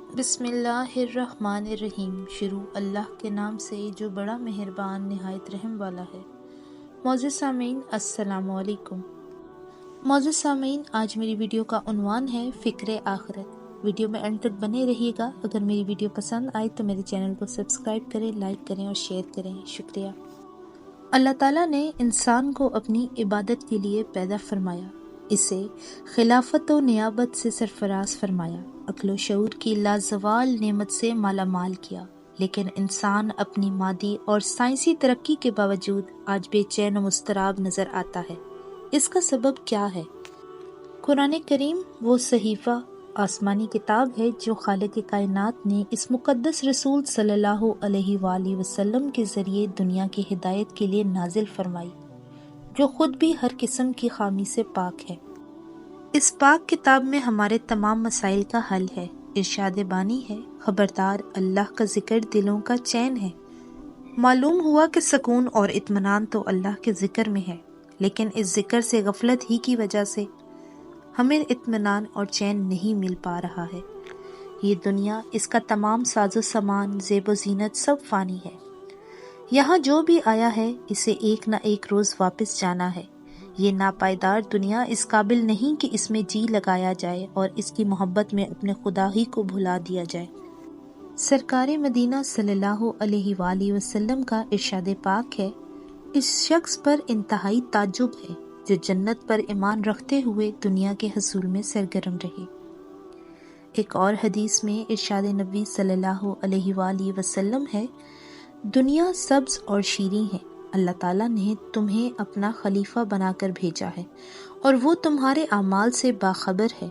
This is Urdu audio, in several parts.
بسم اللہ الرحمن الرحیم۔ شروع اللہ کے نام سے جو بڑا مہربان نہایت رحم والا ہے۔ معزز سامعین السلام علیکم۔ معزز سامعین، آج میری ویڈیو کا عنوان ہے فکر آخرت۔ ویڈیو میں اینڈ تک بنے رہیے گا۔ اگر میری ویڈیو پسند آئے تو میرے چینل کو سبسکرائب کریں، لائک کریں اور شیئر کریں۔ شکریہ۔ اللہ تعالیٰ نے انسان کو اپنی عبادت کے لیے پیدا فرمایا، اسے خلافت و نیابت سے سرفراز فرمایا، عقل و شعور کی لازوال نعمت سے مالا مال کیا، لیکن انسان اپنی مادی اور سائنسی ترقی کے باوجود آج بے چین و مضطرب نظر آتا ہے۔ اس کا سبب کیا ہے؟ قرآن کریم وہ صحیفہ آسمانی کتاب ہے جو خالق کائنات نے اس مقدس رسول صلی اللہ علیہ وآلہ وسلم کے ذریعے دنیا کی ہدایت کے لیے نازل فرمائی، جو خود بھی ہر قسم کی خامی سے پاک ہے۔ اس پاک کتاب میں ہمارے تمام مسائل کا حل ہے، ارشاد بانی ہے، خبردار اللہ کا ذکر دلوں کا چین ہے۔ معلوم ہوا کہ سکون اور اطمینان تو اللہ کے ذکر میں ہے، لیکن اس ذکر سے غفلت ہی کی وجہ سے ہمیں اطمینان اور چین نہیں مل پا رہا ہے۔ یہ دنیا، اس کا تمام ساز و سامان، زیب و زینت سب فانی ہے۔ یہاں جو بھی آیا ہے اسے ایک نہ ایک روز واپس جانا ہے۔ یہ ناپائیدار دنیا اس قابل نہیں کہ اس میں جی لگایا جائے اور اس کی محبت میں اپنے خدا ہی کو بھلا دیا جائے۔ سرکار مدینہ صلی اللہ علیہ وآلہ وسلم کا ارشاد پاک ہے، اس شخص پر انتہائی تعجب ہے جو جنت پر ایمان رکھتے ہوئے دنیا کے حصول میں سرگرم رہے۔ ایک اور حدیث میں ارشاد نبی صلی اللہ علیہ وآلہ وسلم ہے، دنیا سبز اور شیریں ہے، اللہ تعالیٰ نے تمہیں اپنا خلیفہ بنا کر بھیجا ہے اور وہ تمہارے اعمال سے باخبر ہے۔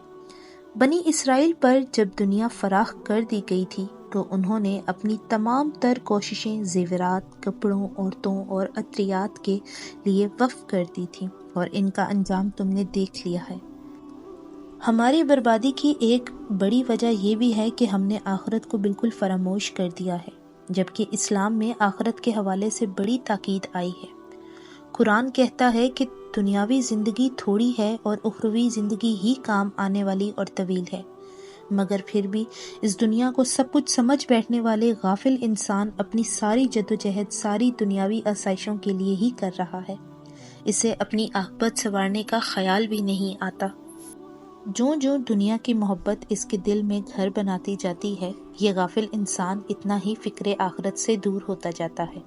بنی اسرائیل پر جب دنیا فراخ کر دی گئی تھی تو انہوں نے اپنی تمام تر کوششیں زیورات، کپڑوں، عورتوں اور عطریات کے لیے وقف کر دی تھیں، اور ان کا انجام تم نے دیکھ لیا ہے۔ ہماری بربادی کی ایک بڑی وجہ یہ بھی ہے کہ ہم نے آخرت کو بالکل فراموش کر دیا ہے، جبکہ اسلام میں آخرت کے حوالے سے بڑی تاکید آئی ہے۔ قرآن کہتا ہے کہ دنیاوی زندگی تھوڑی ہے اور اخروی زندگی ہی کام آنے والی اور طویل ہے، مگر پھر بھی اس دنیا کو سب کچھ سمجھ بیٹھنے والے غافل انسان اپنی ساری جدوجہد ساری دنیاوی آسائشوں کے لیے ہی کر رہا ہے، اسے اپنی عاقبت سنوارنے کا خیال بھی نہیں آتا۔ جو دنیا کی محبت اس کے دل میں گھر بناتی جاتی ہے، یہ غافل انسان اتنا ہی فکر آخرت سے دور ہوتا جاتا ہے۔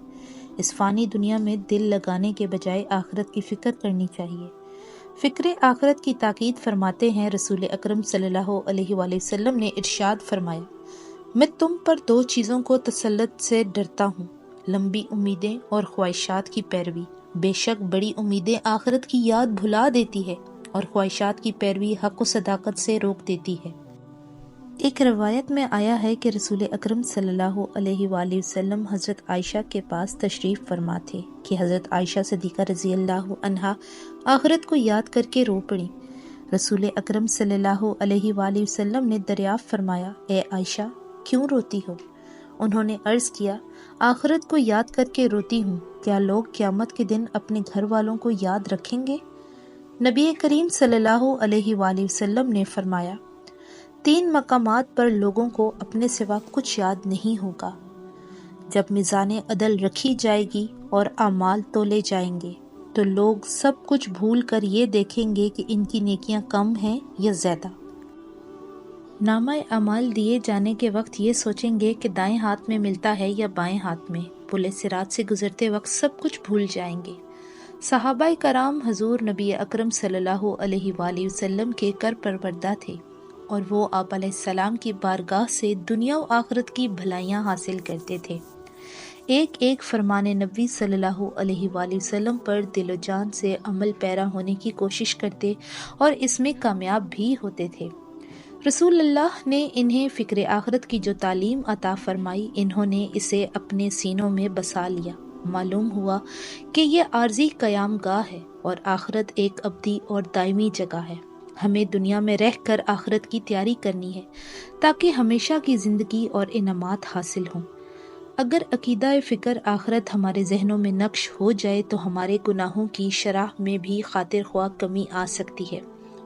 اس فانی دنیا میں دل لگانے کے بجائے آخرت کی فکر کرنی چاہیے۔ فکر آخرت کی تاکید فرماتے ہیں رسول اکرم صلی اللہ علیہ وآلہ وسلم نے ارشاد فرمایا، میں تم پر دو چیزوں کو تسلط سے ڈرتا ہوں، لمبی امیدیں اور خواہشات کی پیروی۔ بے شک بڑی امیدیں آخرت کی یاد بھلا دیتی ہے اور خواہشات کی پیروی حق و صداقت سے روک دیتی ہے۔ ایک روایت میں آیا ہے کہ رسول اکرم صلی اللہ علیہ وآلہ وسلم حضرت عائشہ کے پاس تشریف فرما تھے کہ حضرت عائشہ صدیقہ رضی اللہ عنہا آخرت کو یاد کر کے رو پڑیں۔ رسول اکرم صلی اللہ علیہ وآلہ وسلم نے دریافت فرمایا، اے عائشہ، کیوں روتی ہو؟ انہوں نے عرض کیا، آخرت کو یاد کر کے روتی ہوں، کیا لوگ قیامت کے دن اپنے گھر والوں کو یاد رکھیں گے؟ نبی کریم صلی اللہ علیہ وآلہ وسلم نے فرمایا، تین مقامات پر لوگوں کو اپنے سوا کچھ یاد نہیں ہوگا، جب میزان عدل رکھی جائے گی اور اعمال تولے جائیں گے تو لوگ سب کچھ بھول کر یہ دیکھیں گے کہ ان کی نیکیاں کم ہیں یا زیادہ۔ نامہ اعمال دیے جانے کے وقت یہ سوچیں گے کہ دائیں ہاتھ میں ملتا ہے یا بائیں ہاتھ میں۔ پل صراط سے گزرتے وقت سب کچھ بھول جائیں گے۔ صحابہ کرام حضور نبی اکرم صلی اللہ علیہ وآلہ وسلم کے کر پروردہ تھے، اور وہ آپ علیہ السلام کی بارگاہ سے دنیا و آخرت کی بھلائیاں حاصل کرتے تھے۔ ایک ایک فرمان نبی صلی اللہ علیہ وآلہ وسلم پر دل و جان سے عمل پیرا ہونے کی کوشش کرتے اور اس میں کامیاب بھی ہوتے تھے۔ رسول اللہ نے انہیں فکر آخرت کی جو تعلیم عطا فرمائی، انہوں نے اسے اپنے سینوں میں بسا لیا۔ معلوم ہوا کہ یہ عارضی قیام گاہ ہے اور آخرت ایک ابدی اور دائمی جگہ ہے۔ ہمیں دنیا میں رہ کر آخرت کی تیاری کرنی ہے تاکہ ہمیشہ کی زندگی اور انعامات حاصل ہوں۔ اگر عقیدہ فکر آخرت ہمارے ذہنوں میں نقش ہو جائے تو ہمارے گناہوں کی شرح میں بھی خاطر خواہ کمی آ سکتی ہے۔